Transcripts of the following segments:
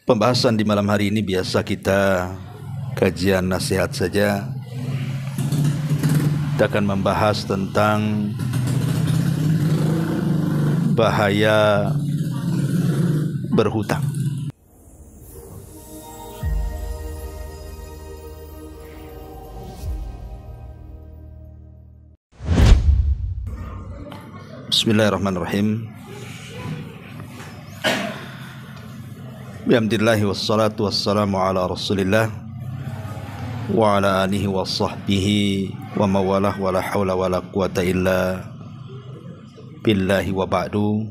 Pembahasan di malam hari ini biasa kita kajian nasihat saja. Kita akan membahas tentang bahaya berhutang. Bismillahirrahmanirrahim. Bihamdillahi wassalatu wassalamu ala rasulillah wa ala alihi wa sahbihi wa mawalah wa la hawla wa la quwata illa billahi wa ba'du.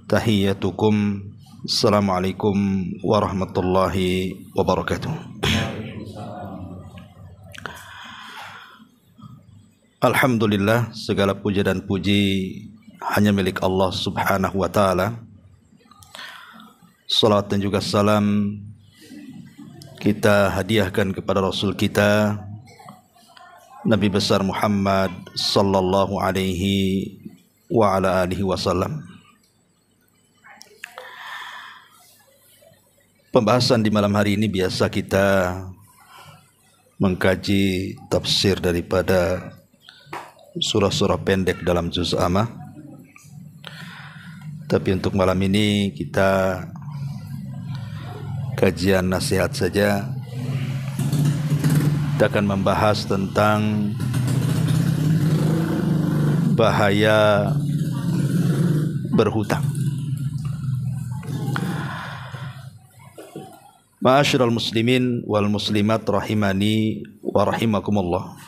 Tahiyyatukum, assalamualaikum warahmatullahi wabarakatuh. Alhamdulillah, segala puja dan puji hanya milik Allah subhanahu wa ta'ala. Salat dan juga salam kita hadiahkan kepada Rasul kita Nabi besar Muhammad sallallahu alaihi wa ala alihi wasallam. Pembahasan di malam hari ini biasa kita mengkaji tafsir daripada surah-surah pendek dalam juz Amma. Tapi untuk malam ini kita kajian nasihat saja. Kita akan membahas tentang bahaya berhutang. Ma'asyiral muslimin wal muslimat rahimani wa rahimakumullah.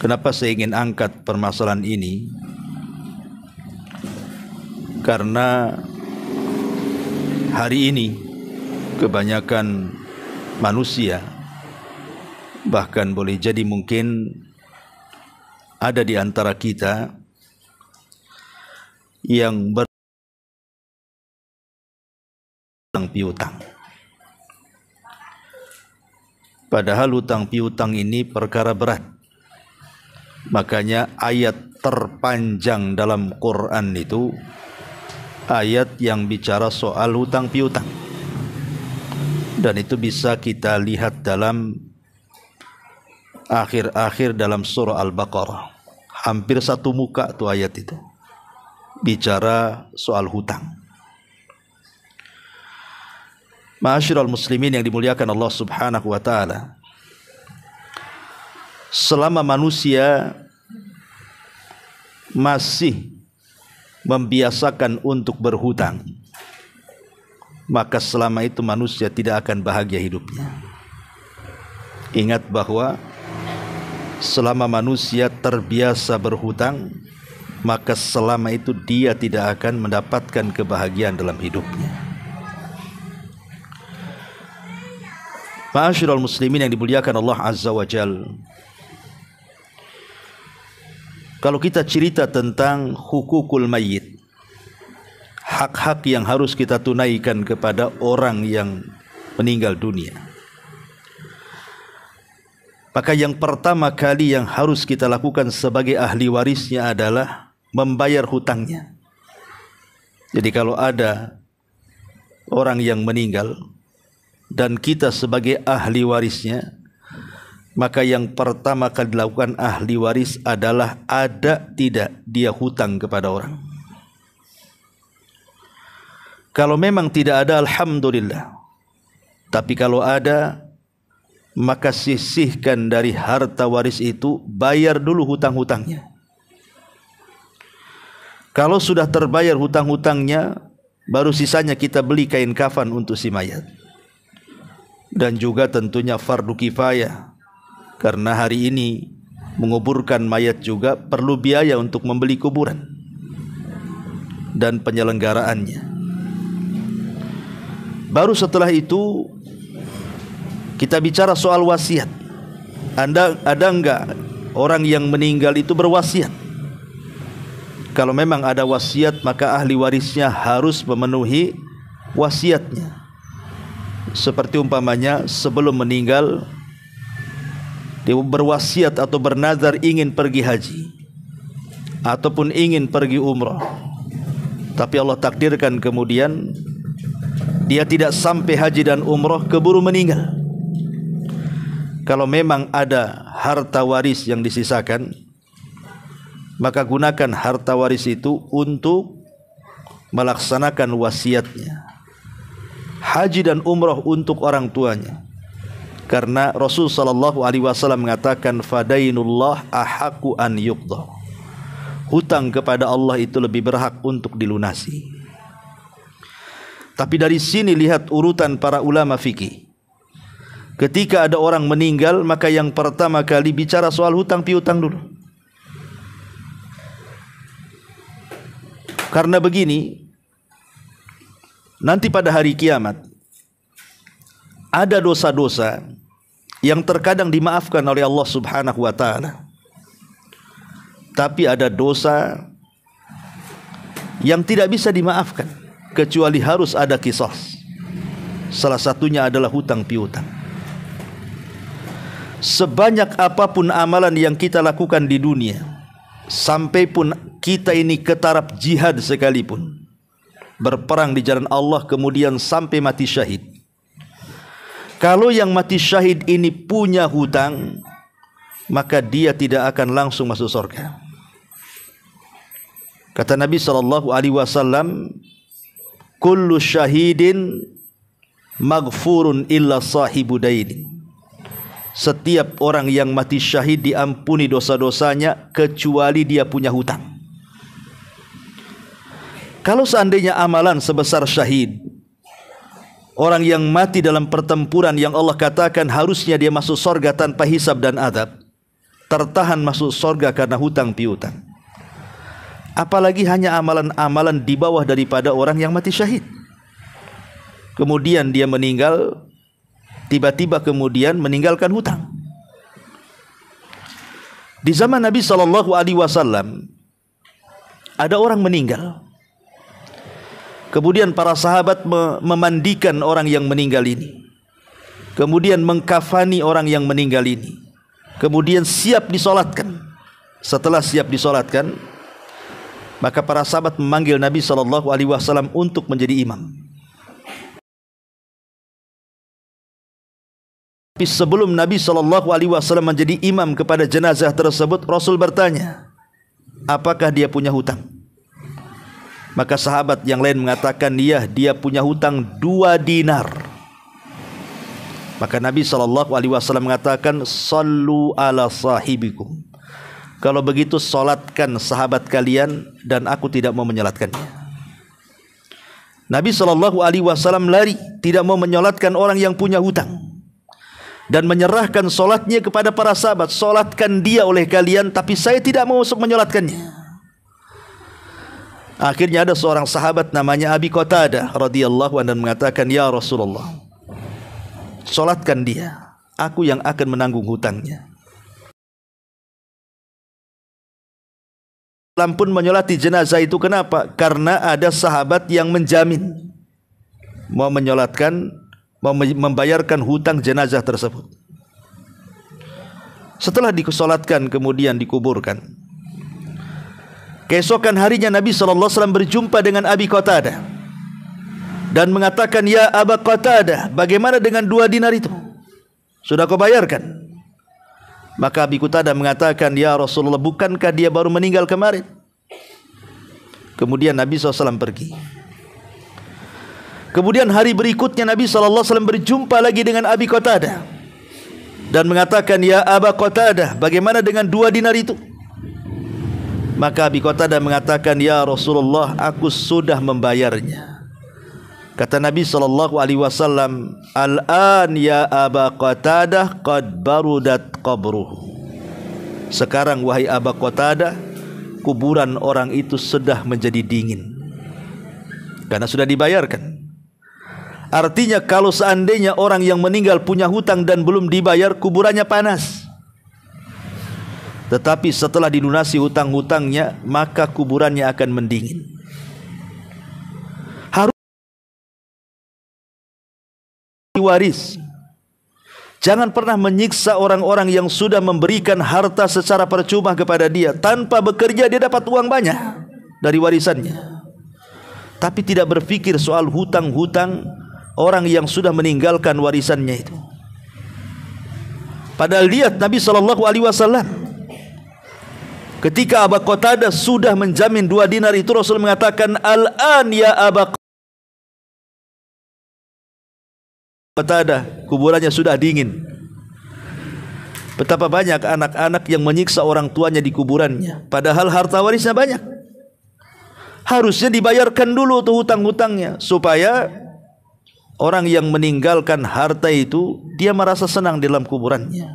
Kenapa saya ingin angkat permasalahan ini? Karena hari ini kebanyakan manusia, bahkan boleh jadi mungkin ada di antara kita yang berhutang piutang. Padahal hutang piutang ini perkara berat. Makanya ayat terpanjang dalam Quran itu ayat yang bicara soal hutang piutang. Dan itu bisa kita lihat dalam akhir-akhir dalam surah Al-Baqarah. Hampir satu muka tuh ayat itu, bicara soal hutang. Ma'asyiral muslimin yang dimuliakan Allah subhanahu wa ta'ala, selama manusia masih membiasakan untuk berhutang, maka selama itu manusia tidak akan bahagia hidupnya. Ingat bahwa selama manusia terbiasa berhutang, maka selama itu dia tidak akan mendapatkan kebahagiaan dalam hidupnya. Ma'asyiral muslimin yang dimuliakan Allah azza wa jalla, kalau kita cerita tentang hukukul mayyit, hak-hak yang harus kita tunaikan kepada orang yang meninggal dunia, maka yang pertama kali yang harus kita lakukan sebagai ahli warisnya adalah membayar hutangnya. Jadi kalau ada orang yang meninggal dan kita sebagai ahli warisnya, maka yang pertama kali dilakukan ahli waris adalah ada tidak dia hutang kepada orang. Kalau memang tidak ada, alhamdulillah. Tapi kalau ada, maka sisihkan dari harta waris itu, bayar dulu hutang-hutangnya. Kalau sudah terbayar hutang-hutangnya, baru sisanya kita beli kain kafan untuk si mayat. Dan juga tentunya fardu kifayah, karena hari ini menguburkan mayat juga perlu biaya untuk membeli kuburan dan penyelenggaraannya. Baru setelah itu kita bicara soal wasiat. Ada enggak orang yang meninggal itu berwasiat? Kalau memang ada wasiat, maka ahli warisnya harus memenuhi wasiatnya. Seperti umpamanya sebelum meninggal dia berwasiat atau bernazar ingin pergi haji ataupun ingin pergi umrah, tapi Allah takdirkan kemudian dia tidak sampai haji dan umroh, keburu meninggal. Kalau memang ada harta waris yang disisakan, maka gunakan harta waris itu untuk melaksanakan wasiatnya. Haji dan umrah untuk orang tuanya. Karena Rasul sallallahu alaihi wasallam mengatakan fadainullah ahaqqu an yuqda. Hutang kepada Allah itu lebih berhak untuk dilunasi. Tapi dari sini lihat urutan para ulama fikih. Ketika ada orang meninggal, maka yang pertama kali bicara soal hutang piutang dulu. Karena begini, nanti pada hari kiamat ada dosa-dosa yang terkadang dimaafkan oleh Allah Subhanahu wa taala. Tapi ada dosa yang tidak bisa dimaafkan kecuali harus ada qisas. Salah satunya adalah hutang piutang. Sebanyak apapun amalan yang kita lakukan di dunia, sampai pun kita ini ke taraf jihad sekalipun, berperang di jalan Allah kemudian sampai mati syahid, kalau yang mati syahid ini punya hutang, maka dia tidak akan langsung masuk surga. Kata Nabi SAW, kullu syahidin maghfurun illa sahibu dainin. Setiap orang yang mati syahid diampuni dosa-dosanya kecuali dia punya hutang. Kalau seandainya amalan sebesar syahid, orang yang mati dalam pertempuran yang Allah katakan harusnya dia masuk surga tanpa hisab dan adab, tertahan masuk surga karena hutang piutang. Apalagi hanya amalan-amalan di bawah daripada orang yang mati syahid. Kemudian dia meninggal, tiba-tiba kemudian meninggalkan hutang. Di zaman Nabi SAW ada orang meninggal. Kemudian para sahabat memandikan orang yang meninggal ini. Kemudian mengkafani orang yang meninggal ini. Kemudian siap disolatkan. Setelah siap disolatkan, maka para sahabat memanggil Nabi SAW untuk menjadi imam. Tapi sebelum Nabi SAW menjadi imam kepada jenazah tersebut, Rasul bertanya, apakah dia punya hutang? Maka sahabat yang lain mengatakan, ya, dia punya hutang 2 dinar. Maka Nabi SAW mengatakan, sallu ala sahibikum. Kalau begitu solatkan sahabat kalian dan aku tidak mau menyolatkannya. Nabi SAW lari, tidak mau menyolatkan orang yang punya hutang. Dan menyerahkan solatnya kepada para sahabat. Solatkan dia oleh kalian, tapi saya tidak mau menyolatkannya. Akhirnya ada seorang sahabat namanya Abi Qatadah radhiyallahu anhu mengatakan, ya Rasulullah, solatkan dia, aku yang akan menanggung hutangnya. Islam pun menyolati jenazah itu. Kenapa? Karena ada sahabat yang menjamin mau menyolatkan, mau membayarkan hutang jenazah tersebut. Setelah disolatkan kemudian dikuburkan. Keesokan harinya Nabi SAW berjumpa dengan Abi Qatadah dan mengatakan, ya Aba Qatadah, bagaimana dengan 2 dinar itu? Sudah kau bayarkan? Maka Abi Qatadah mengatakan, ya Rasulullah, bukankah dia baru meninggal kemarin? Kemudian Nabi SAW pergi. Kemudian hari berikutnya Nabi SAW berjumpa lagi dengan Abi Qatadah dan mengatakan, ya Aba Qatadah, bagaimana dengan 2 dinar itu? Maka Abi Qatadah mengatakan, ya Rasulullah, aku sudah membayarnya. Kata Nabi SAW, al-an ya Aba Qatadah qad barudat qabruh. Sekarang wahai Aba Qatadah, kuburan orang itu sudah menjadi dingin karena sudah dibayarkan. Artinya kalau seandainya orang yang meninggal punya hutang dan belum dibayar, kuburannya panas. Tetapi setelah dilunasi hutang-hutangnya, maka kuburannya akan mendingin. Harus waris. Jangan pernah menyiksa orang-orang yang sudah memberikan harta secara percuma kepada dia. Tanpa bekerja dia dapat uang banyak dari warisannya. Tapi tidak berpikir soal hutang-hutang orang yang sudah meninggalkan warisannya itu. Padahal lihat Nabi SAW ketika Abu Qatadah sudah menjamin 2 dinar itu, Rasul mengatakan, "Al-an ya Abu Qatadah, kuburannya sudah dingin." Betapa banyak anak-anak yang menyiksa orang tuanya di kuburannya, padahal harta warisnya banyak. Harusnya dibayarkan dulu tuh hutang-hutangnya, supaya orang yang meninggalkan harta itu dia merasa senang di dalam kuburannya.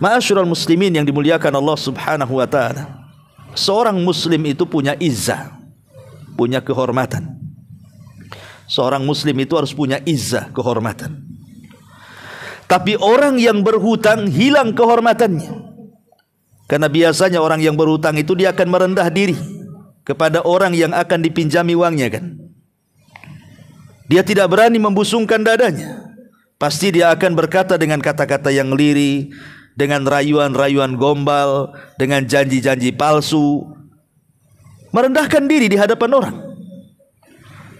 Ma'asyiral muslimin yang dimuliakan Allah Subhanahu wa taala. Seorang muslim itu punya izzah, punya kehormatan. Seorang muslim itu harus punya izzah, kehormatan. Tapi orang yang berhutang hilang kehormatannya. Karena biasanya orang yang berhutang itu dia akan merendah diri kepada orang yang akan dipinjami uangnya kan. Dia tidak berani membusungkan dadanya. Pasti dia akan berkata dengan kata-kata yang lirih, dengan rayuan-rayuan gombal, dengan janji-janji palsu, merendahkan diri di hadapan orang.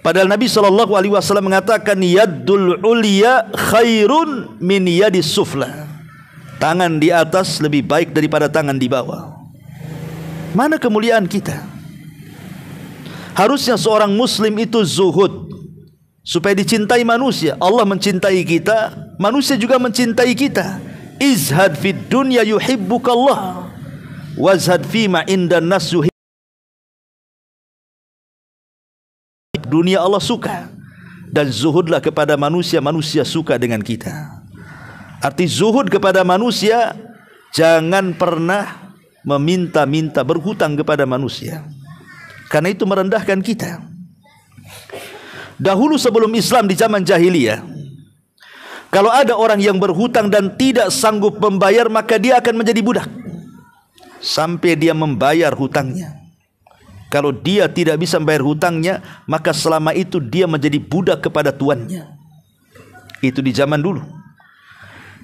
Padahal Nabi SAW mengatakan, yaddul ulya khairun min yadis sufla. Tangan di atas lebih baik daripada tangan di bawah. Mana kemuliaan kita? Harusnya seorang muslim itu zuhud, supaya dicintai manusia. Allah mencintai kita, manusia juga mencintai kita. Izhad fid dunya yuhibbukallah, wazhad fima indan nas yuhib. Dunia Allah suka, dan zuhudlah kepada manusia, manusia suka dengan kita. Arti zuhud kepada manusia, jangan pernah meminta-minta berhutang kepada manusia, karena itu merendahkan kita. Dahulu sebelum Islam di zaman jahiliyah, kalau ada orang yang berhutang dan tidak sanggup membayar, maka dia akan menjadi budak sampai dia membayar hutangnya. Kalau dia tidak bisa membayar hutangnya, maka selama itu dia menjadi budak kepada tuannya. Itu di zaman dulu.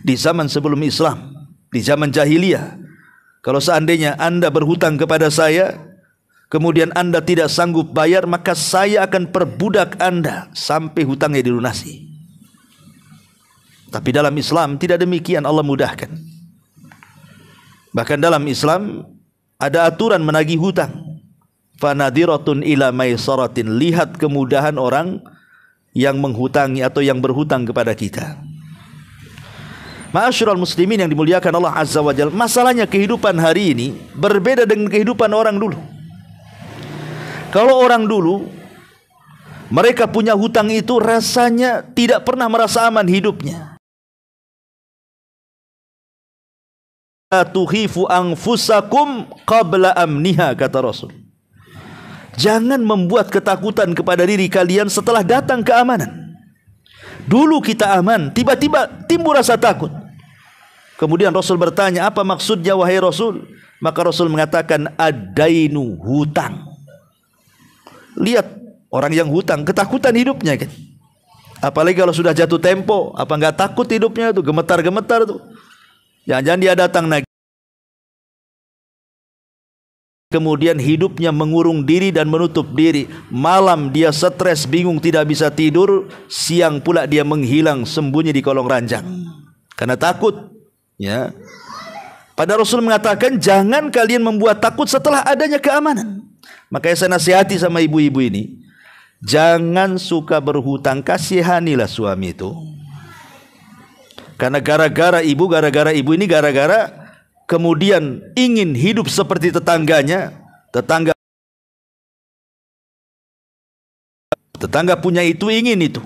Di zaman sebelum Islam, di zaman jahiliyah, kalau seandainya Anda berhutang kepada saya, kemudian Anda tidak sanggup bayar, maka saya akan perbudak Anda sampai hutangnya dilunasi. Tapi dalam Islam tidak demikian, Allah mudahkan. Bahkan dalam Islam ada aturan menagih hutang. Fanadiratun ila maisaratin, lihat kemudahan orang yang menghutangi atau yang berhutang kepada kita. Ma'asyiral muslimin yang dimuliakan Allah Azza wa Jalla, masalahnya kehidupan hari ini berbeda dengan kehidupan orang dulu. Kalau orang dulu mereka punya hutang itu rasanya tidak pernah merasa aman hidupnya. Tuhifu anfusakum qabla amniha, kata Rasul. Jangan membuat ketakutan kepada diri kalian setelah datang keamanan. Dulu kita aman, tiba-tiba timbul rasa takut. Kemudian Rasul bertanya, apa maksudnya wahai Rasul? Maka Rasul mengatakan, ad-dainu, hutang. Lihat orang yang hutang, ketakutan hidupnya kan. Apalagi kalau sudah jatuh tempo, apa enggak takut hidupnya tuh, gemetar-gemetar tuh. Jangan-jangan dia datang lagi. Kemudian hidupnya mengurung diri dan menutup diri. Malam dia stres, bingung, tidak bisa tidur. Siang pula dia menghilang, sembunyi di kolong ranjang karena takut. Ya. Pada Rasul mengatakan, jangan kalian membuat takut setelah adanya keamanan. Makanya saya nasihati sama ibu-ibu ini, jangan suka berhutang, kasihanilah suami itu. Karena gara-gara ibu ini gara-gara kemudian ingin hidup seperti tetangganya. Tetangga punya itu, ingin itu.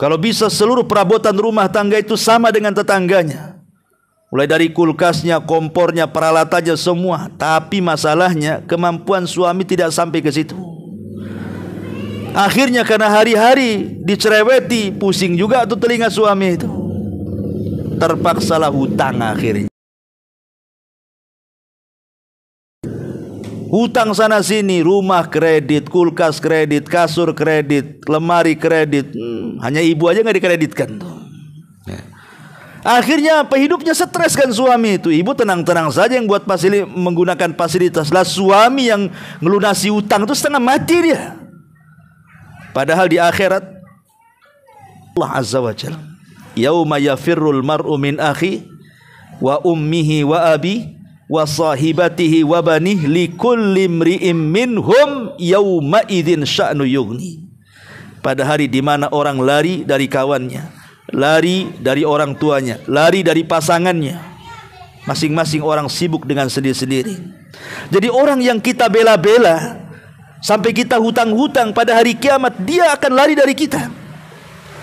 Kalau bisa seluruh perabotan rumah tangga itu sama dengan tetangganya. Mulai dari kulkasnya, kompornya, peralatannya semua. Tapi masalahnya kemampuan suami tidak sampai ke situ. Akhirnya karena hari-hari dicereweti, pusing juga tuh telinga suami itu. Terpaksalah hutang akhirnya. Hutang sana sini, rumah kredit, kulkas kredit, kasur kredit, lemari kredit. Hanya ibu aja nggak dikreditkan. Akhirnya apa? Hidupnya stres kan suami itu. Ibu tenang-tenang saja yang buat menggunakan fasilitas. Lah suami yang ngelunasi hutang itu setengah mati dia. Padahal di akhirat Allah Azza wa Jalla, yauma yafirrul mar'u min akhi wa ummihi wa abi wa sahibatihi wa banih likulli imri'im minhum yauma idzin sya'nu yughni. Pada hari di mana orang lari dari kawannya, lari dari orang tuanya, lari dari pasangannya. Masing-masing orang sibuk dengan sendiri-sendiri. Jadi orang yang kita bela-bela sampai kita hutang-hutang, pada hari kiamat dia akan lari dari kita.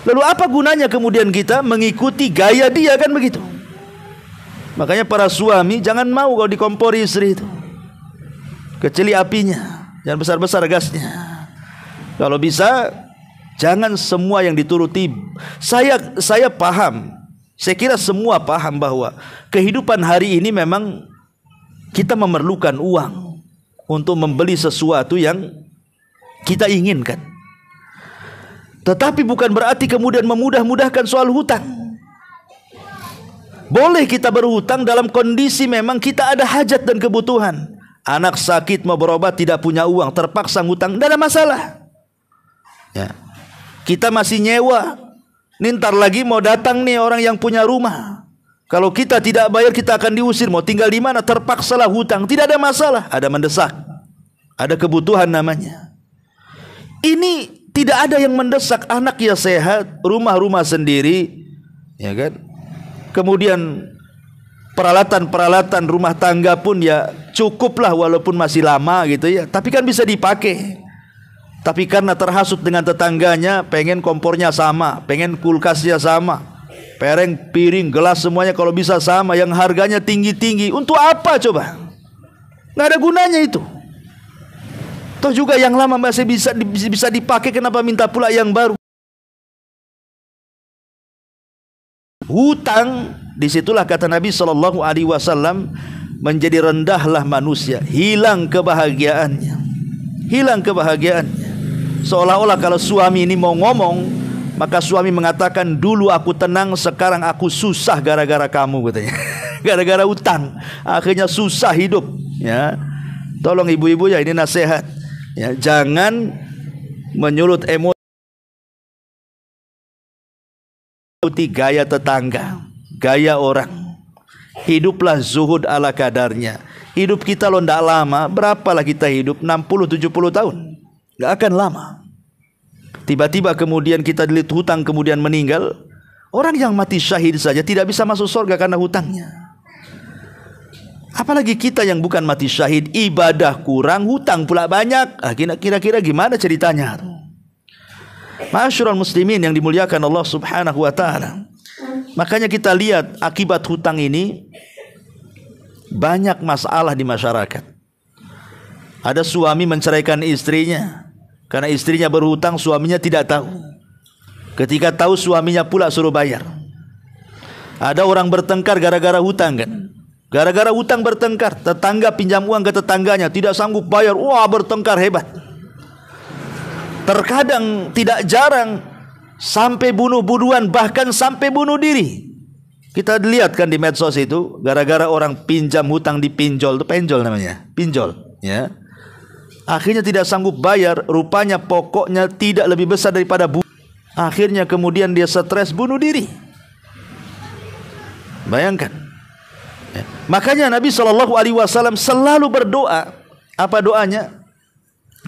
Lalu apa gunanya kemudian kita mengikuti gaya dia, kan begitu? Makanya para suami jangan mau kalau dikompori istri itu. Kecili apinya, jangan besar-besar gasnya. Kalau bisa jangan semua yang dituruti. Saya paham. Saya kira semua paham bahwa kehidupan hari ini memang kita memerlukan uang untuk membeli sesuatu yang kita inginkan. Tetapi bukan berarti kemudian memudah-mudahkan soal hutang. Boleh kita berhutang dalam kondisi memang kita ada hajat dan kebutuhan. Anak sakit mau berobat tidak punya uang, terpaksa hutang, tidak ada masalah. Ya. Kita masih nyewa. Ntar lagi mau datang nih orang yang punya rumah. Kalau kita tidak bayar kita akan diusir. Mau tinggal di mana? Terpaksalah hutang. Tidak ada masalah. Ada mendesak. Ada kebutuhan namanya. Ini tidak ada yang mendesak. Anak ya sehat, rumah-rumah sendiri, ya kan? Kemudian peralatan-peralatan rumah tangga pun ya cukuplah walaupun masih lama gitu ya. Tapi kan bisa dipakai. Tapi karena terhasut dengan tetangganya, pengen kompornya sama, pengen kulkasnya sama, piring, gelas semuanya kalau bisa sama, yang harganya tinggi-tinggi. Untuk apa coba? Nggak ada gunanya itu. Toh juga yang lama masih bisa dipakai, kenapa minta pula yang baru? Hutang, disitulah kata Nabi SAW, menjadi rendahlah manusia, hilang kebahagiaannya, hilang kebahagiaannya. Seolah-olah kalau suami ini mau ngomong, maka suami mengatakan, dulu aku tenang, sekarang aku susah gara-gara kamu, katanya. Gara-gara utang, akhirnya susah hidup. Ya, tolong ibu-ibu ya, ini nasihat. Ya, jangan menyulut emosi gaya tetangga, gaya orang. Hiduplah zuhud ala kadarnya. Hidup kita lo ndak lama, berapalah kita hidup? 60-70 tahun. Gak akan lama. Tiba-tiba kemudian kita dililit hutang, kemudian meninggal. Orang yang mati syahid saja tidak bisa masuk surga karena hutangnya. Apalagi kita yang bukan mati syahid, ibadah kurang, hutang pula banyak. Kira-kira gimana ceritanya? Ma'asyiral muslimin yang dimuliakan Allah Subhanahu wa taala. Makanya kita lihat akibat hutang ini banyak masalah di masyarakat. Ada suami menceraikan istrinya karena istrinya berhutang, suaminya tidak tahu. Ketika tahu, suaminya pula suruh bayar. Ada orang bertengkar gara-gara hutang, kan? Gara-gara hutang bertengkar, tetangga pinjam uang ke tetangganya, tidak sanggup bayar, wah bertengkar hebat. Terkadang tidak jarang sampai bunuh-bunuhan, bahkan sampai bunuh diri. Kita lihat kan di medsos itu, gara-gara orang pinjam hutang di pinjol, itu penjol namanya, pinjol, ya. Akhirnya tidak sanggup bayar, rupanya pokoknya tidak lebih besar daripada akhirnya kemudian dia stres bunuh diri. Bayangkan. Ya. Makanya Nabi SAW selalu berdoa. Apa doanya?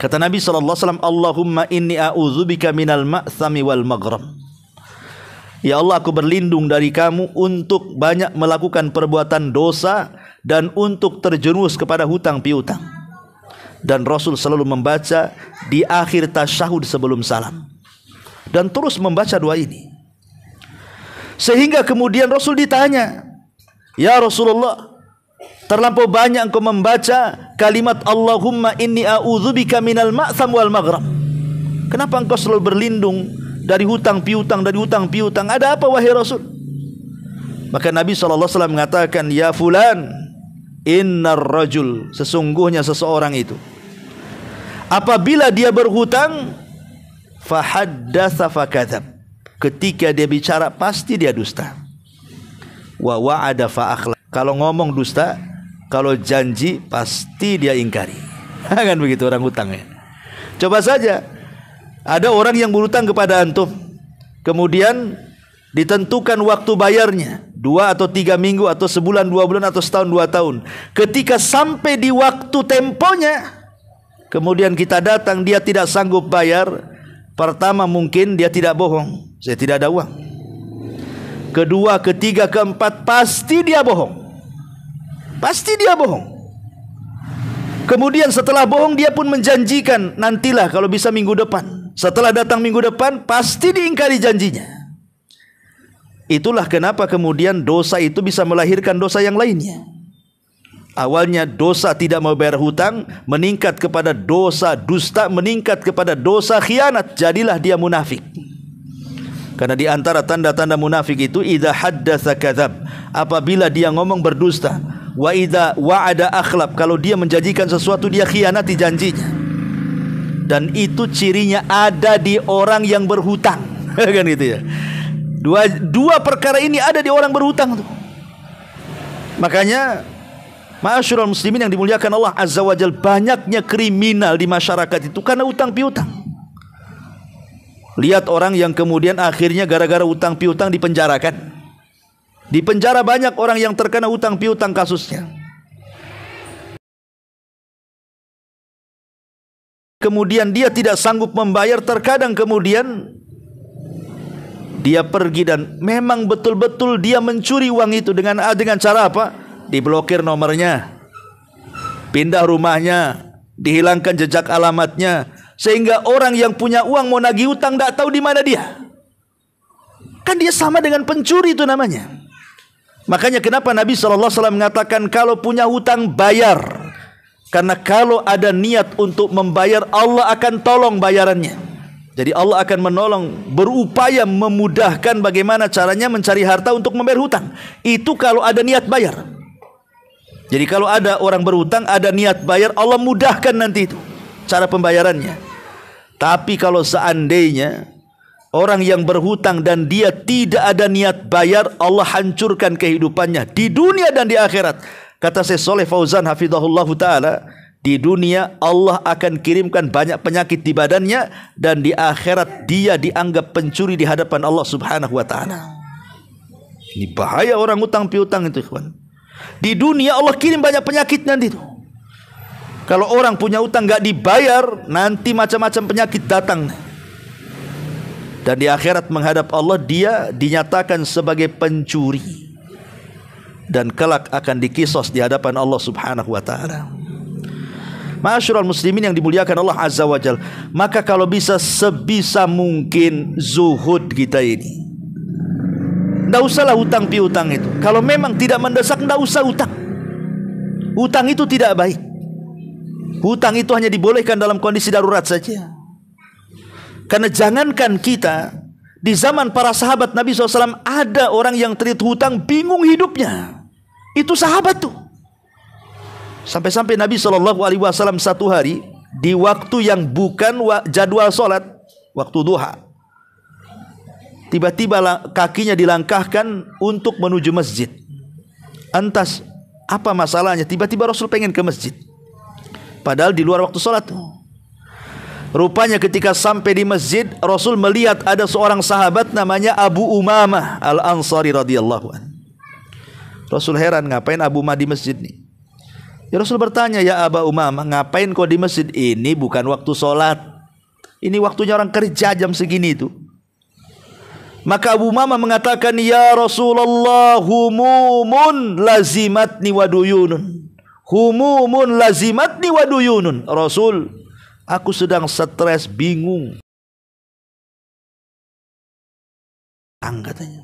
Kata Nabi SAW, Allahumma inni a'udzubika minal ma'thami wal maghram. Ya Allah, aku berlindung dari kamu untuk banyak melakukan perbuatan dosa dan untuk terjerumus kepada hutang piutang. Dan Rasul selalu membaca di akhir tasyahud sebelum salam, dan terus membaca doa ini. Sehingga kemudian Rasul ditanya, ya Rasulullah, terlampau banyak engkau membaca kalimat Allahumma inni a'udzubika minal ma'tham wal maghram. Kenapa engkau selalu berlindung dari hutang piutang, dari hutang piutang? Ada apa wahai Rasul? Maka Nabi SAW mengatakan, ya fulan, innar rajul, sesungguhnya seseorang itu apabila dia berhutang, fahaddatsa fakadzab, ketika dia bicara pasti dia dusta. Wa wa'ada fa akhlaf, kalau ngomong dusta, kalau janji pasti dia ingkari. Kan begitu orang hutang ya. Coba saja Ada orang yang berhutang kepada antum, kemudian ditentukan waktu bayarnya 2 atau 3 minggu atau sebulan, 2 bulan atau setahun, 2 tahun. Ketika sampai di waktu temponya, kemudian kita datang, dia tidak sanggup bayar. Pertama, mungkin dia tidak bohong, saya tidak ada uang. Kedua, ketiga, keempat, pasti dia bohong. Pasti dia bohong. Kemudian setelah bohong, dia pun menjanjikan, nantilah kalau bisa minggu depan. Setelah datang minggu depan, pasti diingkari janjinya. Itulah kenapa kemudian dosa itu bisa melahirkan dosa yang lainnya. Awalnya dosa tidak mau bayar hutang, meningkat kepada dosa dusta, meningkat kepada dosa khianat, jadilah dia munafik. Karena di antara tanda-tanda munafik itu, idza haddatsa kadzab, apabila dia ngomong berdusta, wa idza wa'ada akhlaf, kalau dia menjanjikan sesuatu dia khianati janjinya. Dan itu cirinya ada di orang yang berhutang. Kan gitu ya. Dua perkara ini ada di orang berhutang tuh. Makanya ma'asyiral muslimin yang dimuliakan Allah Azza wa Jalla, banyaknya kriminal di masyarakat itu karena utang piutang. Lihat orang yang kemudian akhirnya gara-gara utang piutang dipenjarakan. Di penjara banyak orang yang terkena utang piutang kasusnya. Kemudian dia tidak sanggup membayar, terkadang kemudian dia pergi dan memang betul-betul dia mencuri uang itu dengan cara apa? Diblokir nomornya, pindah rumahnya, dihilangkan jejak alamatnya, sehingga orang yang punya uang mau nagih utang tidak tahu di mana dia. Kan dia sama dengan pencuri itu namanya. Makanya kenapa Nabi SAW mengatakan kalau punya hutang bayar, karena kalau ada niat untuk membayar, Allah akan tolong bayarannya. Jadi Allah akan menolong, berupaya memudahkan bagaimana caranya mencari harta untuk membayar hutang. Itu kalau ada niat bayar. Jadi kalau ada orang berhutang, ada niat bayar, Allah mudahkan nanti itu cara pembayarannya. Tapi kalau seandainya orang yang berhutang dan dia tidak ada niat bayar, Allah hancurkan kehidupannya di dunia dan di akhirat. Kata Syekh Shalih Fauzan hafizahullah ta'ala, di dunia Allah akan kirimkan banyak penyakit di badannya, dan di akhirat dia dianggap pencuri di hadapan Allah Subhanahu wa taala. Ini bahaya orang utang piutang itu, ikhwan. Di dunia Allah kirim banyak penyakit nanti itu. Kalau orang punya utang enggak dibayar, nanti macam-macam penyakit datang. Dan di akhirat menghadap Allah dia dinyatakan sebagai pencuri, dan kelak akan dikisos di hadapan Allah Subhanahu wa taala. Ma'asyiral muslimin yang dimuliakan Allah Azza wa Jalla, maka kalau bisa sebisa mungkin zuhud kita ini. Tidak usahlah hutang piutang itu. Kalau memang tidak mendesak, tidak usah hutang. Hutang itu tidak baik. Hutang itu hanya dibolehkan dalam kondisi darurat saja. Karena jangankan kita, di zaman para sahabat Nabi SAW ada orang yang terlilit hutang bingung hidupnya. Itu sahabat tuh. Sampai-sampai Nabi SAW satu hari di waktu yang bukan jadwal sholat, waktu duha, tiba-tiba kakinya dilangkahkan untuk menuju masjid. Antas apa masalahnya? Tiba-tiba Rasul pengen ke masjid, padahal di luar waktu sholat. Rupanya ketika sampai di masjid, Rasul melihat ada seorang sahabat namanya Abu Umamah Al-Ansari radhiyallahu anhu. Rasul heran, ngapain Abu Umamah di masjid nih? Ya Rasul bertanya, ya Aba Umamah, ngapain kau di masjid? Ini bukan waktu sholat, ini waktunya orang kerja jam segini itu. Maka Abu Umamah mengatakan, ya Rasulullah, humumun lazimatni wa duyunun. Humumun lazimatni wa duyunun. Rasul, aku sedang stres, bingung. Katanya.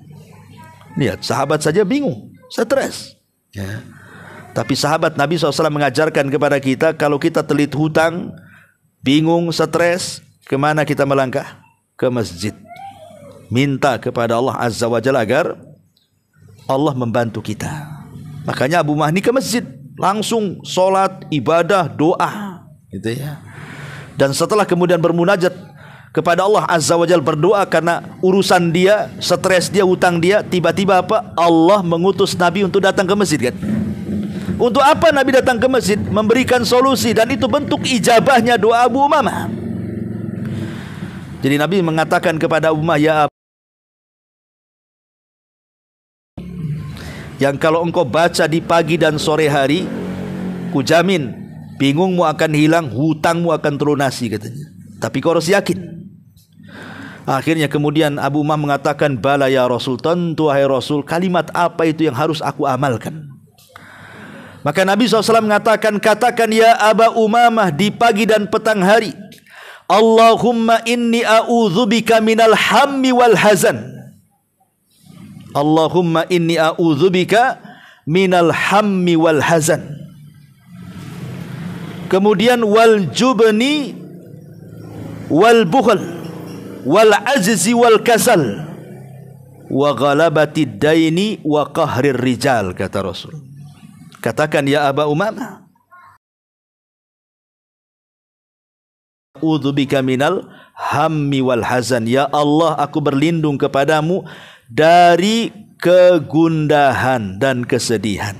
Lihat, sahabat saja bingung, stres. Ya. Tapi sahabat Nabi SAW mengajarkan kepada kita, kalau kita terlilit hutang, bingung, stres, kemana kita melangkah? Ke masjid. Minta kepada Allah Azza wa Jalla agar Allah membantu kita. Makanya Abu Mahni ke masjid, langsung sholat, ibadah, doa, gitu ya. Dan setelah kemudian bermunajat kepada Allah Azza wa Jalla, berdoa karena urusan dia, stres dia, hutang dia, tiba-tiba apa? Allah mengutus Nabi untuk datang ke masjid, kan? Untuk apa Nabi datang ke masjid? Memberikan solusi, dan itu bentuk ijabahnya doa Abu Umamah. Jadi Nabi mengatakan kepada Abu Umamah, ya yang kalau engkau baca di pagi dan sore hari, kujamin bingungmu akan hilang, hutangmu akan terlunasi katanya. Tapi kau harus yakin. Akhirnya kemudian Abu Umamah mengatakan, bala ya Rasul, tentu wahai Rasul, kalimat apa itu yang harus aku amalkan? Maka Nabi SAW mengatakan, katakan ya Aba Umamah di pagi dan petang hari, Allahumma inni a'udzubika minal hammi wal hazan. Allahumma inni a'udzubika minal hammi wal hazan. Kemudian wal jubni wal bukhl wal ajzi wal kasal wa ghalabatid daini wa qahrir rijal, kata Rasul. Katakan ya Aba Umamah, a'udzubika minal hammi wal hazan. Ya Allah, aku berlindung kepadamu dari kegundahan dan kesedihan.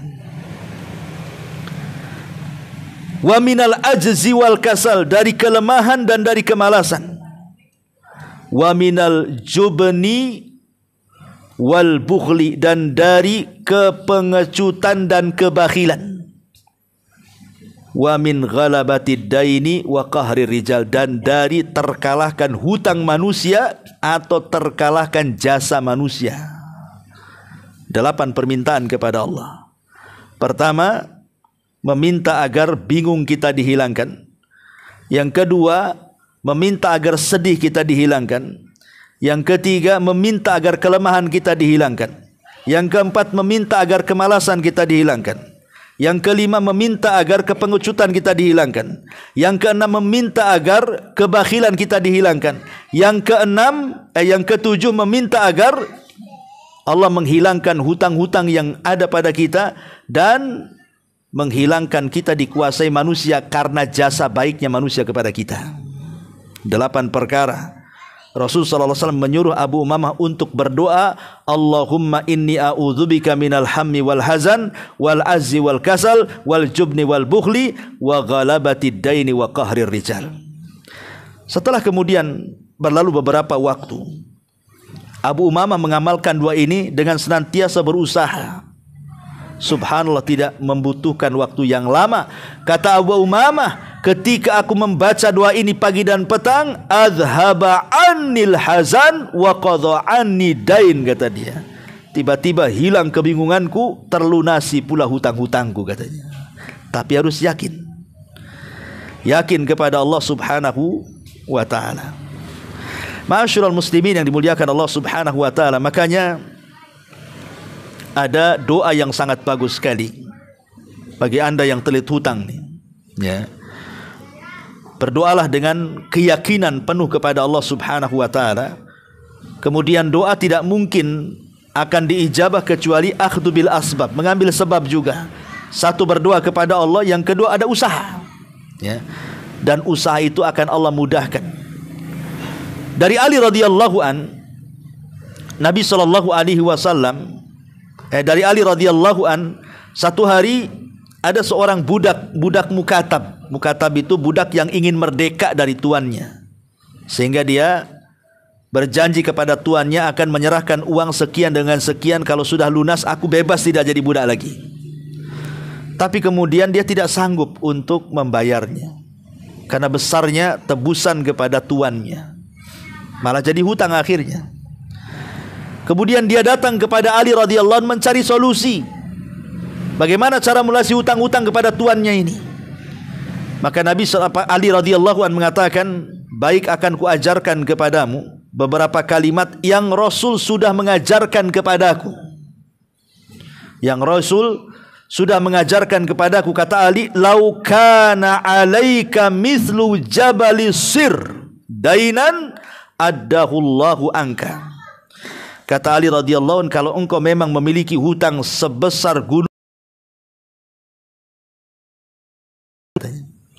Wa minal ajzi wal kasal, dari kelemahan dan dari kemalasan. Wa minal jubni wal bukhli, dan dari kepengecutan dan kebakhilan. Wa min ghalabatid daini wa qahri rijal, dan dari terkalahkan hutang manusia atau terkalahkan jasa manusia. 8 permintaan kepada Allah. Pertama, meminta agar bingung kita dihilangkan. Yang kedua, meminta agar sedih kita dihilangkan. Yang ketiga, meminta agar kelemahan kita dihilangkan. Yang keempat, meminta agar kemalasan kita dihilangkan. Yang kelima, meminta agar kepengecutan kita dihilangkan. Yang keenam, meminta agar kebakhilan kita dihilangkan. Yang ketujuh, meminta agar Allah menghilangkan hutang-hutang yang ada pada kita dan menghilangkan kita dikuasai manusia karena jasa baiknya manusia kepada kita. 8 perkara. Rasul sallallahu alaihi wasallam menyuruh Abu Umamah untuk berdoa, Allahumma inni a'udzubika minal hammi wal hazan wal azzi wal kasal wal jubni wal bukhli wa ghalabatid daini wa qahrir rijal. Setelah kemudian berlalu beberapa waktu, Abu Umamah mengamalkan doa ini dengan senantiasa berusaha. Subhanallah, tidak membutuhkan waktu yang lama. Kata Abu Umamah, ketika aku membaca doa ini pagi dan petang, azhaba anil hazan wa qadha anni dain, kata dia. Tiba-tiba hilang kebingunganku, terlunasi pula hutang-hutangku, katanya. Tapi harus yakin. Yakin kepada Allah Subhanahu wa taala. Ma'asyiral muslimin yang dimuliakan Allah Subhanahu wa taala, makanya ada doa yang sangat bagus sekali bagi anda yang telit hutang nih, ya. Berdoalah dengan keyakinan penuh kepada Allah Subhanahu wa taala. Kemudian doa tidak mungkin akan diijabah kecuali akhdhu bil asbab, mengambil sebab juga. Satu, berdoa kepada Allah, yang kedua ada usaha, ya. Dan usaha itu akan Allah mudahkan. Dari Ali radhiyallahu an, Nabi sallallahu alaihi wasallam, dari Ali radhiyallahu an, satu hari ada seorang budak mukatab. Mukatab itu budak yang ingin merdeka dari tuannya, sehingga dia berjanji kepada tuannya akan menyerahkan uang sekian dengan sekian, kalau sudah lunas aku bebas, tidak jadi budak lagi. Tapi kemudian dia tidak sanggup untuk membayarnya karena besarnya tebusan kepada tuannya, malah jadi hutang akhirnya. Kemudian dia datang kepada Ali radhiyallahu anhu mencari solusi. Bagaimana cara melunasi hutang-hutang kepada tuannya ini? Maka Ali radhiyallahu anhu mengatakan, baik, akan kuajarkan kepadamu beberapa kalimat yang Rasul sudah mengajarkan kepadaku. Yang Rasul sudah mengajarkan kepadaku, kata Ali, lau kana alaika mithlu jabali sir dainan addahullahu anka. Kata Ali radhiyallahu anhu, kalau engkau memang memiliki hutang sebesar gunung,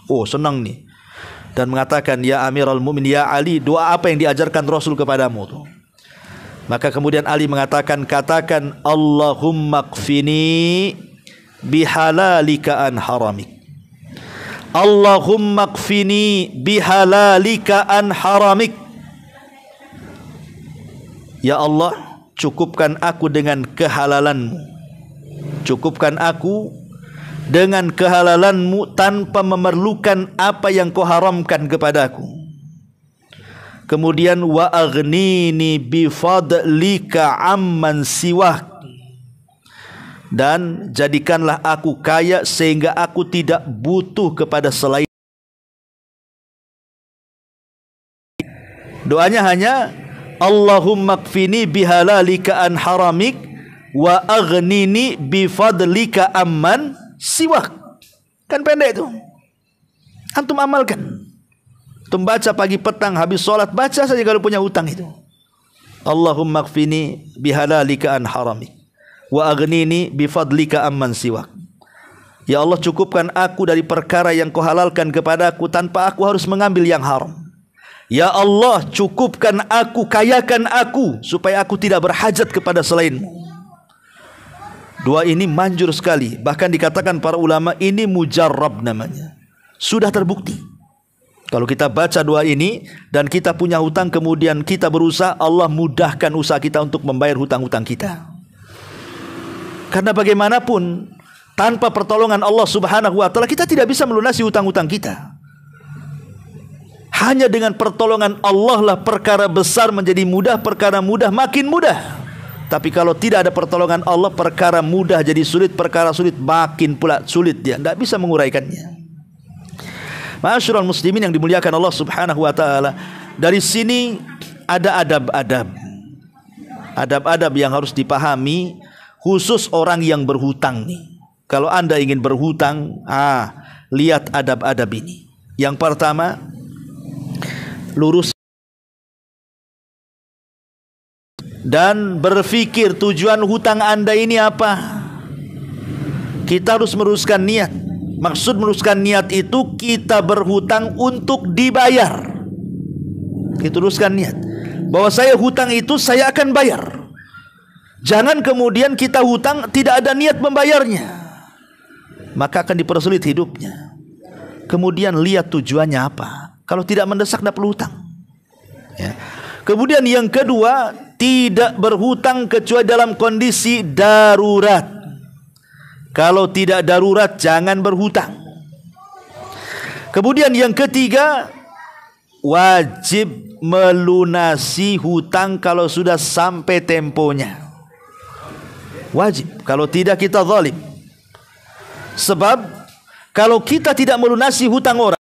oh senang nih, dan mengatakan, ya Amirul Mukminin, ya Ali, doa apa yang diajarkan Rasul kepadamu tuh? Maka kemudian Ali mengatakan, katakan Allahumma kfini bihalalika an haramik. Allahumma kfini bihalalika an haramik. Ya Allah, cukupkan aku dengan kehalalan-Mu. Cukupkan aku dengan kehalalan-Mu tanpa memerlukan apa yang Kau haramkan kepadaku. Kemudian wa aghnini bi fadlika amman siwak, dan jadikanlah aku kaya sehingga aku tidak butuh kepada selain. Doanya hanya Allahumma kfini bihalalika an haramik wa aghnini bifadlika amman siwak. Kan pendek itu. Antum amalkan. Antum baca pagi petang habis sholat, baca saja kalau punya hutang itu. Allahumma kfini bihalalika an haramik wa aghnini bifadlika amman siwak. Ya Allah, cukupkan aku dari perkara yang Kau halalkan kepadaku tanpa aku harus mengambil yang haram. Ya Allah, cukupkan aku, kayakan aku supaya aku tidak berhajat kepada selain-Mu. Doa ini manjur sekali. Bahkan dikatakan para ulama ini mujarrab namanya. Sudah terbukti. Kalau kita baca doa ini dan kita punya hutang kemudian kita berusaha, Allah mudahkan usaha kita untuk membayar hutang-hutang kita. Karena bagaimanapun tanpa pertolongan Allah Subhanahu wa taala kita tidak bisa melunasi hutang-hutang kita. Hanya dengan pertolongan Allah lah perkara besar menjadi mudah, perkara mudah makin mudah. Tapi kalau tidak ada pertolongan Allah, perkara mudah jadi sulit, perkara sulit makin pula sulit, dia tidak bisa menguraikannya. Ma'asyiral muslimin yang dimuliakan Allah Subhanahu wa taala, dari sini ada adab-adab. Adab-adab yang harus dipahami khusus orang yang berhutang nih. Kalau Anda ingin berhutang, lihat adab-adab ini. Yang pertama, lurus dan berpikir tujuan hutang Anda ini apa. Kita harus meluruskan niat. Maksud meluruskan niat itu kita berhutang untuk dibayar. Kita luruskan niat bahwa saya hutang itu saya akan bayar. Jangan kemudian kita hutang tidak ada niat membayarnya, maka akan dipersulit hidupnya. Kemudian lihat tujuannya apa. Kalau tidak mendesak tidak perlu hutang. Ya. Kemudian yang kedua, tidak berhutang kecuali dalam kondisi darurat. Kalau tidak darurat jangan berhutang. Kemudian yang ketiga, wajib melunasi hutang kalau sudah sampai temponya. Wajib. Kalau tidak kita zalim. Sebab kalau kita tidak melunasi hutang orang,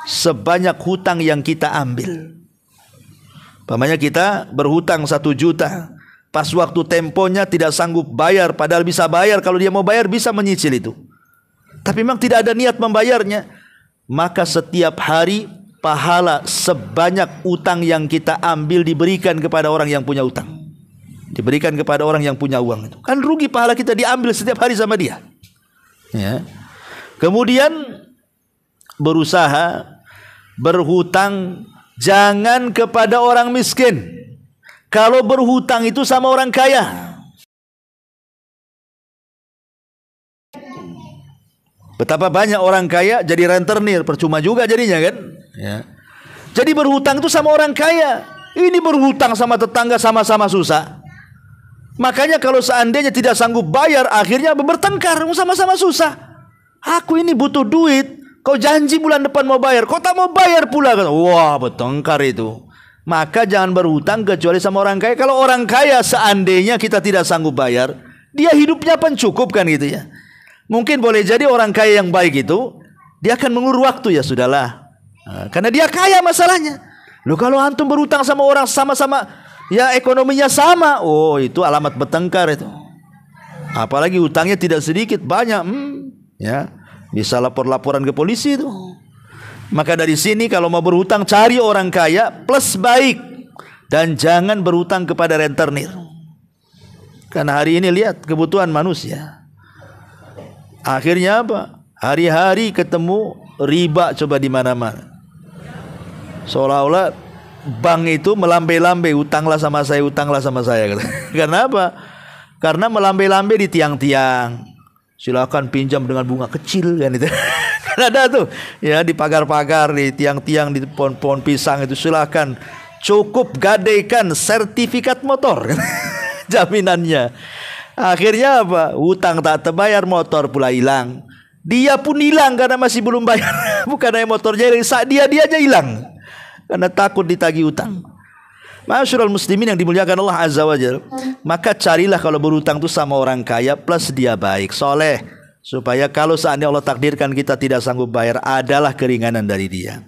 sebanyak hutang yang kita ambil, umpamanya kita berhutang 1 juta, pas waktu temponya tidak sanggup bayar, padahal bisa bayar. Kalau dia mau bayar bisa menyicil itu, tapi memang tidak ada niat membayarnya, maka setiap hari pahala sebanyak utang yang kita ambil diberikan kepada orang yang punya utang, diberikan kepada orang yang punya uang. Itu kan rugi, pahala kita diambil setiap hari sama dia. Ya. Kemudian berusaha berhutang jangan kepada orang miskin. Kalau berhutang itu sama orang kaya. Betapa banyak orang kaya jadi rentenir, percuma juga jadinya kan. Ya. Jadi berhutang itu sama orang kaya. Ini berhutang sama tetangga sama-sama susah. Makanya kalau seandainya tidak sanggup bayar, akhirnya bertengkar, sama-sama susah. Aku ini butuh duit, kau janji bulan depan mau bayar, kau tak mau bayar pula. Wah, bertengkar itu. Maka jangan berhutang kecuali sama orang kaya. Kalau orang kaya seandainya kita tidak sanggup bayar, dia hidupnya pencukup kan gitu ya. Mungkin boleh jadi orang kaya yang baik itu dia akan mengulur waktu, ya sudahlah. Karena dia kaya masalahnya. Loh, kalau antum berhutang sama orang sama-sama ya ekonominya sama, oh itu alamat bertengkar itu. Apalagi hutangnya tidak sedikit, banyak, ya bisa lapor-laporan ke polisi itu. Maka dari sini kalau mau berhutang cari orang kaya plus baik, dan jangan berhutang kepada rentenir. Karena hari ini lihat kebutuhan manusia. Akhirnya apa? Hari-hari ketemu riba coba di mana-mana. Seolah-olah bank itu melambai-lambai, utanglah sama saya, utanglah sama saya. Karena apa? Karena melambai-lambai di tiang-tiang. Silakan pinjam dengan bunga kecil kan itu. Ada tuh ya di pagar-pagar, di tiang-tiang, di pohon-pohon pisang itu, silakan cukup gadaikan sertifikat motor. Jaminannya. Akhirnya apa? Hutang tak terbayar, motor pula hilang. Dia pun hilang karena masih belum bayar. Bukan hanya motornya hilang, dia aja hilang karena takut ditagih hutang. Ma'asyiral muslimin yang dimuliakan Allah Azza wa Jalla, maka carilah kalau berhutang itu sama orang kaya plus dia baik, soleh, supaya kalau seandainya Allah takdirkan kita tidak sanggup bayar, adalah keringanan dari dia.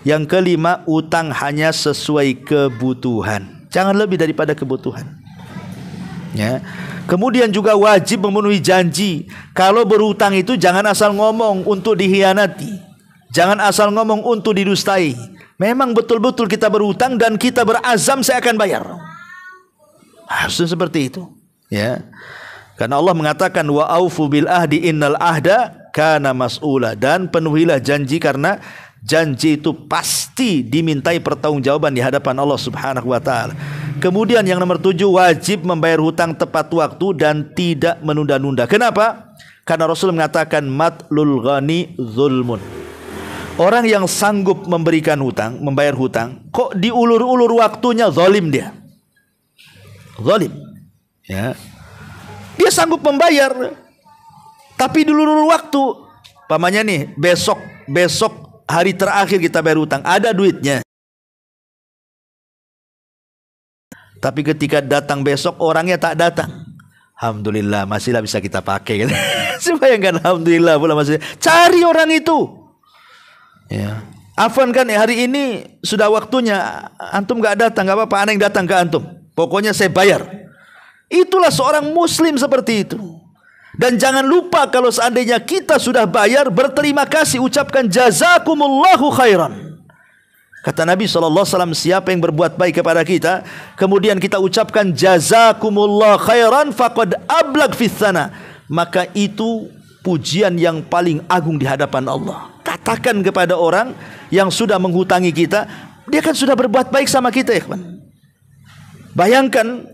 Yang kelima, utang hanya sesuai kebutuhan, jangan lebih daripada kebutuhan. Ya. Kemudian juga wajib memenuhi janji. Kalau berhutang itu jangan asal ngomong untuk dihianati, jangan asal ngomong untuk didustai. Memang betul-betul kita berhutang dan kita berazam saya akan bayar. Harusnya seperti itu, ya. Karena Allah mengatakan wa aufu bil ahdi innal ahda kana mas'ula, dan penuhilah janji karena janji itu pasti dimintai pertanggungjawaban di hadapan Allah Subhanahu wa taala. Kemudian yang nomor 7, wajib membayar hutang tepat waktu dan tidak menunda-nunda. Kenapa? Karena Rasul mengatakan matlul ghani zulmun. Orang yang sanggup memberikan hutang, membayar hutang, kok diulur-ulur waktunya, zalim dia. Zalim. Ya. Dia sanggup membayar, tapi diulur-ulur waktu. Pamannya nih, besok hari terakhir kita bayar hutang, ada duitnya. Tapi ketika datang besok orangnya tak datang. Alhamdulillah masihlah bisa kita pakai. Bayangkan, alhamdulillah pula masih. Cari orang itu. Ya. Afwan kan hari ini sudah waktunya, antum gak datang, gak apa-apa, aneh yang datang ke antum. Pokoknya saya bayar. Itulah seorang muslim seperti itu. Dan jangan lupa kalau seandainya kita sudah bayar, berterima kasih, ucapkan jazakumullahu khairan. Kata Nabi SAW, siapa yang berbuat baik kepada kita, kemudian kita ucapkan jazakumullah khairan faqad ablag fis sana, maka itu pujian yang paling agung di hadapan Allah. Katakan kepada orang yang sudah menghutangi kita, dia kan sudah berbuat baik sama kita, ya kan? Bayangkan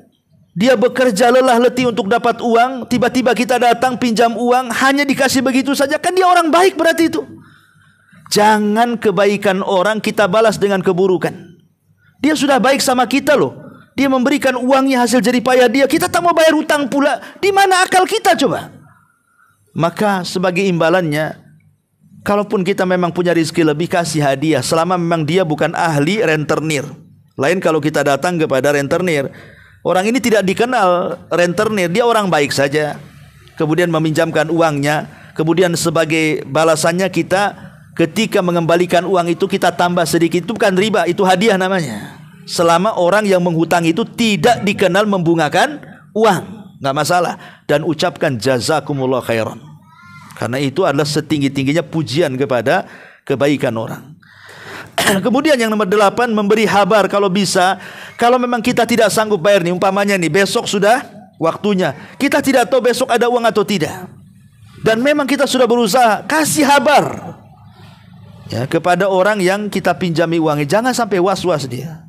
dia bekerja lelah letih untuk dapat uang, tiba-tiba kita datang pinjam uang, hanya dikasih begitu saja, kan dia orang baik berarti itu. Jangan kebaikan orang kita balas dengan keburukan. Dia sudah baik sama kita loh. Dia memberikan uangnya hasil jerih payah dia. Kita tak mau bayar hutang pula. Di mana akal kita coba? Maka sebagai imbalannya, kalaupun kita memang punya rezeki lebih, kasih hadiah. Selama memang dia bukan ahli rentenir. Lain kalau kita datang kepada rentenir, orang ini tidak dikenal rentenir, dia orang baik saja. Kemudian meminjamkan uangnya. Kemudian sebagai balasannya kita, ketika mengembalikan uang itu kita tambah sedikit, itu bukan riba, itu hadiah namanya. Selama orang yang menghutang itu tidak dikenal membungakan uang, nggak masalah. Dan ucapkan jazakumullah khairan, karena itu adalah setinggi-tingginya pujian kepada kebaikan orang. Kemudian yang nomor 8, memberi kabar kalau bisa. Kalau memang kita tidak sanggup bayar nih, umpamanya nih besok sudah waktunya, kita tidak tahu besok ada uang atau tidak, dan memang kita sudah berusaha, kasih kabar ya kepada orang yang kita pinjami uangnya. Jangan sampai was-was dia.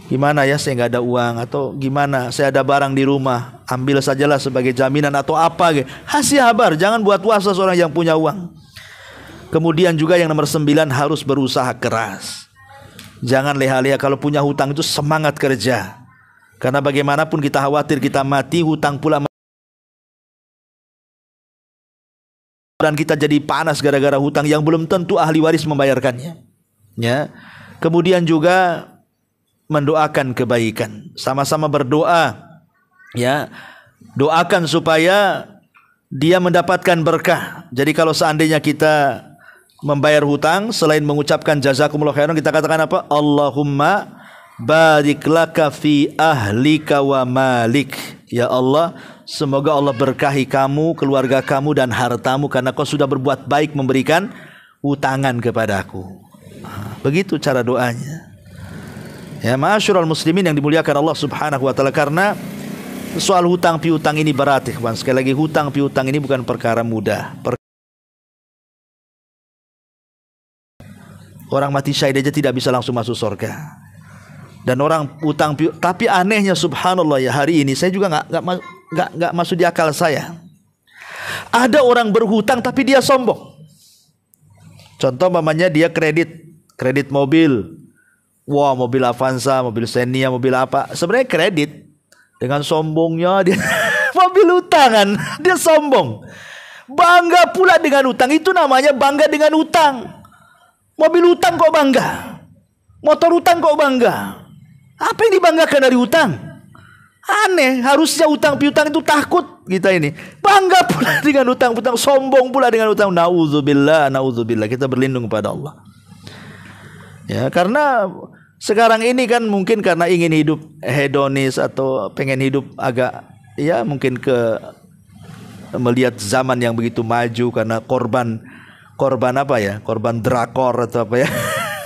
Gimana ya, saya nggak ada uang, atau gimana, saya ada barang di rumah, ambil sajalah sebagai jaminan atau apa. Kasih kabar, jangan buat was-was orang yang punya uang. Kemudian juga yang nomor 9, harus berusaha keras. Jangan leha-leha. Kalau punya hutang itu semangat kerja. Karena bagaimanapun kita khawatir kita mati, hutang pula, dan kita jadi panas gara-gara hutang yang belum tentu ahli waris membayarkannya. Ya. Kemudian juga mendoakan kebaikan, sama-sama berdoa. Ya. Doakan supaya dia mendapatkan berkah. Jadi kalau seandainya kita membayar hutang, selain mengucapkan jazakumullah khairan, kita katakan apa? Allahumma barik laka fi ahlika wa malik. Ya Allah, semoga Allah berkahi kamu, keluarga kamu dan hartamu, karena kau sudah berbuat baik memberikan hutangan kepadaku. Begitu cara doanya. Ya, ma'asyiral muslimin yang dimuliakan Allah Subhanahu wa taala, karena soal hutang piutang ini berat, ikhwan. Sekali lagi, hutang piutang ini bukan perkara mudah. Orang mati syahid aja tidak bisa langsung masuk surga. Dan orang utang, tapi anehnya subhanallah ya, hari ini saya juga nggak masuk di akal saya. Ada orang berhutang tapi dia sombong. Contoh mamanya dia kredit mobil. Wah, mobil Avanza, mobil Xenia, mobil apa? Sebenarnya kredit. Dengan sombongnya dia mobil utangan, dia sombong. Bangga pula dengan utang. Itu namanya bangga dengan utang. Mobil utang kok bangga? Motor utang kok bangga? Apa yang dibanggakan dari utang? Aneh, harusnya utang piutang itu takut kita ini. Bangga pula dengan utang piutang, sombong pula dengan utang. Nauzubillah, nauzubillah. Kita berlindung kepada Allah. Ya, karena sekarang ini kan mungkin karena ingin hidup hedonis atau pengen hidup agak ya mungkin melihat zaman yang begitu maju karena korban apa ya? Korban drakor atau apa ya?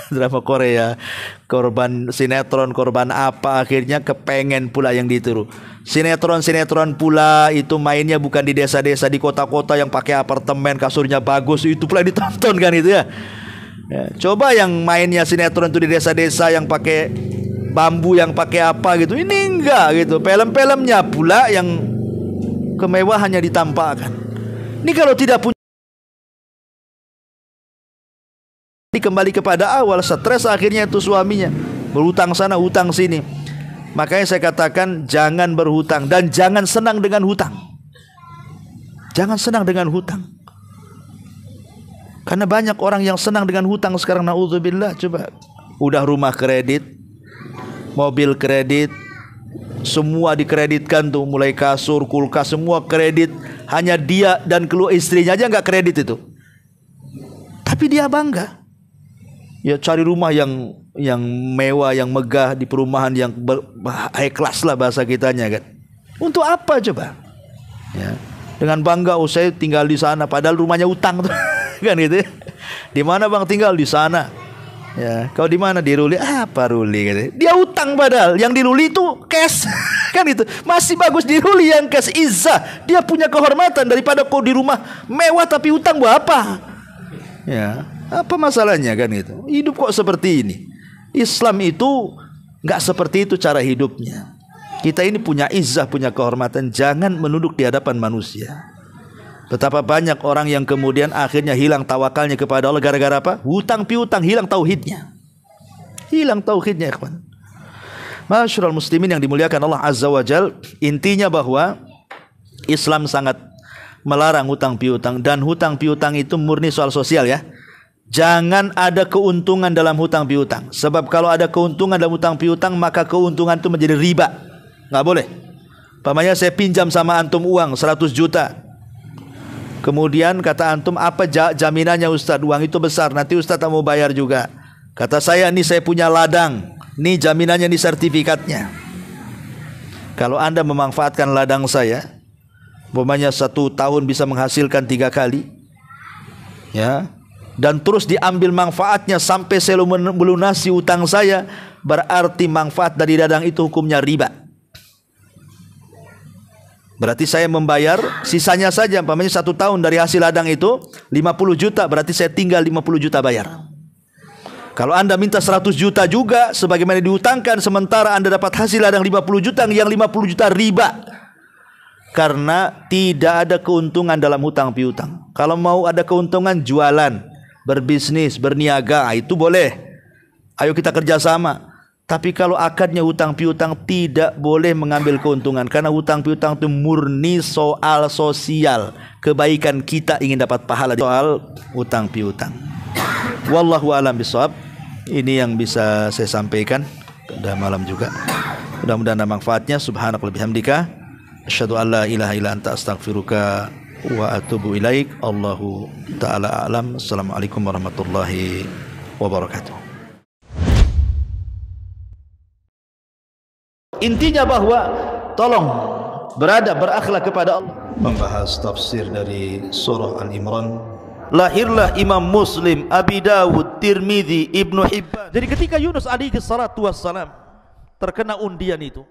Drama Korea, korban sinetron, korban apa, akhirnya kepengen pula yang ditiru. Sinetron pula itu mainnya bukan di desa-desa, di kota-kota yang pakai apartemen, kasurnya bagus, itu pula ditonton kan itu ya. Ya, coba yang mainnya sinetron itu di desa-desa yang pakai bambu, yang pakai apa gitu. Ini enggak gitu. Film-filmnya pula yang kemewahannya ditampakkan. Ini kalau tidak punya, kembali kepada awal, stres akhirnya itu suaminya berhutang sana hutang sini. Makanya saya katakan jangan berhutang dan jangan senang dengan hutang. Jangan senang dengan hutang. Karena banyak orang yang senang dengan hutang sekarang, naudzubillah. Coba, udah rumah kredit, mobil kredit, semua dikreditkan tuh, mulai kasur, kulkas, semua kredit. Hanya dia dan keluarga istrinya aja nggak kredit itu. Tapi dia bangga. Ya cari rumah yang mewah, yang megah, di perumahan yang high class lah bahasa kitanya kan. Untuk apa coba? Ya, dengan bangga, oh saya tinggal di sana, padahal rumahnya utang tuh. Kan gitu ya. Di mana bang tinggal? Di sana. Ya, kau di mana? Di Ruli. Apa Ruli? Gitu. Dia utang padahal. Yang di Ruli itu cash. Kan itu. Masih bagus di Ruli yang cash, izzah. Dia punya kehormatan daripada kau di rumah mewah tapi utang buat apa? Ya, apa masalahnya kan itu? Hidup kok seperti ini. Islam itu nggak seperti itu cara hidupnya. Kita ini punya izzah, punya kehormatan. Jangan menunduk di hadapan manusia. Betapa banyak orang yang kemudian akhirnya hilang tawakalnya kepada Allah gara-gara apa? Hutang piutang, hilang tauhidnya. Hilang tauhidnya, ikhwan. Masyarul muslimin yang dimuliakan Allah Azza wa Jal, intinya bahwa Islam sangat melarang hutang piutang, dan hutang piutang itu murni soal sosial ya. Jangan ada keuntungan dalam hutang piutang. Sebab kalau ada keuntungan dalam hutang piutang, maka keuntungan itu menjadi riba. Nggak boleh. Pamannya saya pinjam sama antum uang 100 juta. Kemudian kata antum, apa jaminannya Ustaz? Uang itu besar, nanti Ustaz tak mau bayar juga. Kata saya, ini saya punya ladang, ini jaminannya, ini sertifikatnya. Kalau anda memanfaatkan ladang saya, umpamanya 1 tahun bisa menghasilkan 3 kali, ya, dan terus diambil manfaatnya sampai saya melunasi utang saya, berarti manfaat dari ladang itu hukumnya riba. Berarti saya membayar sisanya saja, umpamanya 1 tahun dari hasil ladang itu 50 juta, berarti saya tinggal 50 juta bayar. Kalau anda minta 100 juta juga sebagaimana diutangkan, sementara anda dapat hasil ladang 50 juta, yang 50 juta riba. Karena tidak ada keuntungan dalam hutang piutang. Kalau mau ada keuntungan, jualan, berbisnis, berniaga, itu boleh. Ayo kita kerjasama. Tapi kalau akadnya hutang piutang, tidak boleh mengambil keuntungan. Karena hutang piutang itu murni soal sosial. Kebaikan kita ingin dapat pahala soal hutang piutang. Wallahu a'lam bishawab. Ini yang bisa saya sampaikan. Sudah malam juga. Mudah-mudahan ada manfaatnya. Subhanakallahumma wa bihamdika, asyhadu an la ilaha illa anta, astaghfiruka wa atubu ilaik. Allahu ta'ala a'lam. Assalamualaikum warahmatullahi wabarakatuh. Intinya bahwa tolong berakhlak kepada Allah. Membahas tafsir dari surah Al-Imran. Lahirlah Imam Muslim, Abi Dawud, Tirmidzi, Ibnu Hibban. Jadi ketika Yunus alaihi salatu wassalam terkena undian itu,